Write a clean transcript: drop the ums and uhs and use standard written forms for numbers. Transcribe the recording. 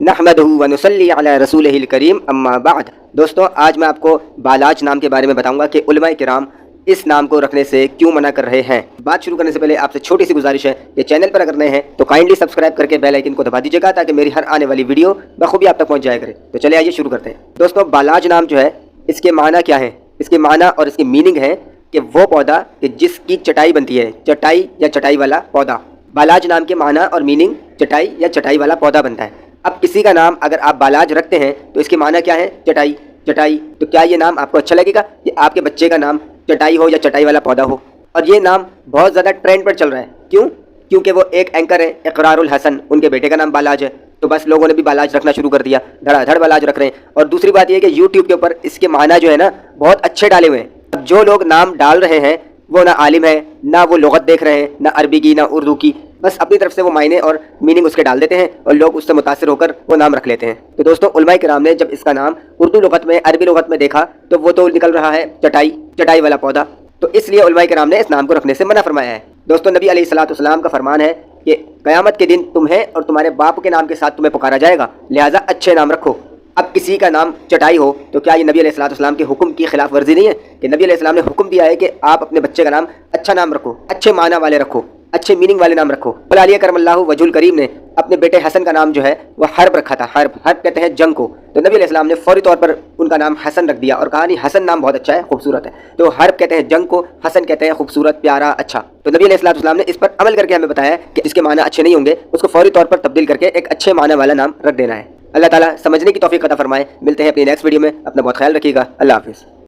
नहमदहु व नुसल्ली अला रसूलिहिल करीम अम्मा बाद। दोस्तों, आज मैं आपको बालाज नाम के बारे में बताऊंगा कि उलमाए किराम इस नाम को रखने से क्यों मना कर रहे हैं। बात शुरू करने से पहले आपसे छोटी सी गुजारिश है कि चैनल पर अगर नए हैं तो काइंडली सब्सक्राइब करके बेल आइकन को दबा दीजिएगा ताकि मेरी हर आने वाली वीडियो बखूबी आप तक पहुंच जाया करे। तो चलिए आइए शुरू करते हैं। दोस्तों, बालाज नाम जो है इसके माना क्या है, इसके माना और इसकी मीनिंग है कि वो पौधा कि जिसकी चटाई बनती है, चटाई या चटाई वाला पौधा। बालाज नाम के माना और मीनिंग चटाई या चटाई वाला पौधा बनता है। अब किसी का नाम अगर आप बालाज रखते हैं तो इसके माना क्या है, चटाई। चटाई तो क्या ये नाम आपको अच्छा लगेगा कि आपके बच्चे का नाम चटाई हो या चटाई वाला पौधा हो। और ये नाम बहुत ज़्यादा ट्रेंड पर चल रहा है। क्यों? क्योंकि वो एक एंकर है इकरारुल हसन, उनके बेटे का नाम बालाज है, तो बस लोगों ने भी बालाज रखना शुरू कर दिया, धड़ाधड़ बालाज रख रहे हैं। और दूसरी बात ये है कि यूट्यूब के ऊपर इसके माना जो है ना बहुत अच्छे डाले हुए हैं। अब जो लोग नाम डाल रहे हैं वो ना आलिम है, ना वो लुगत देख रहे हैं, ना अरबी की ना उर्दू की, बस अपनी तरफ से वो मायने और मीनिंग उसके डाल देते हैं और लोग उससे मुतासिर होकर वो नाम रख लेते हैं। तो दोस्तों, उलमाए किराम ने जब इसका नाम उर्दू लुगत में, अरबी लुगत में देखा तो वो तो निकल रहा है चटाई, चटाई वाला पौधा, तो इसलिए उलमाए किराम ने इस नाम को रखने से मना फरमाया है। दोस्तों, नबी अलैहिस्सलाम का फरमान है कि क़यामत के दिन तुम्हें और तुम्हारे बाप के नाम के साथ तुम्हें पुकारा जाएगा, लिहाजा अच्छे नाम रखो। अब किसी का नाम चटाई हो तो क्या ये नबी अलैहिस्सलाम के हुक्म की खिलाफ वर्जी नहीं है कि नबी अलैहिस्सलाम ने हुक्म दिया है कि आप अपने बच्चे का नाम अच्छा नाम रखो, अच्छे माना वाले रखो, अच्छे मीनिंग वाले नाम रखो। अली करमल्लाहु वजहुल करीम ने अपने बेटे हसन का नाम जो है वह हर्ब रखा था। हर्ब कहते हैं जंग को, तो नबी अलैहिस्सलाम ने फौरी तौर पर उनका नाम हसन रख दिया और कहा नहीं, हसन नाम बहुत अच्छा है, खूबसूरत है। तो हर्ब कहते हैं जंग को, हसन कहते हैं खूबसूरत, प्यारा, अच्छा। तो नबी अलैहिस्सलाम ने इस पर अमल करके हमें बताया कि जिसके माना अच्छे नहीं होंगे उसको फौरी तौर पर तब्दील करके एक अच्छे माना वाला नाम रख देना है। अल्लाह ताला समझने की तौफीक अता फरमाए। मिलते हैं अपनी नेक्स्ट वीडियो में। अपना बहुत ख्याल रखिएगा। अल्लाह हाफिज़।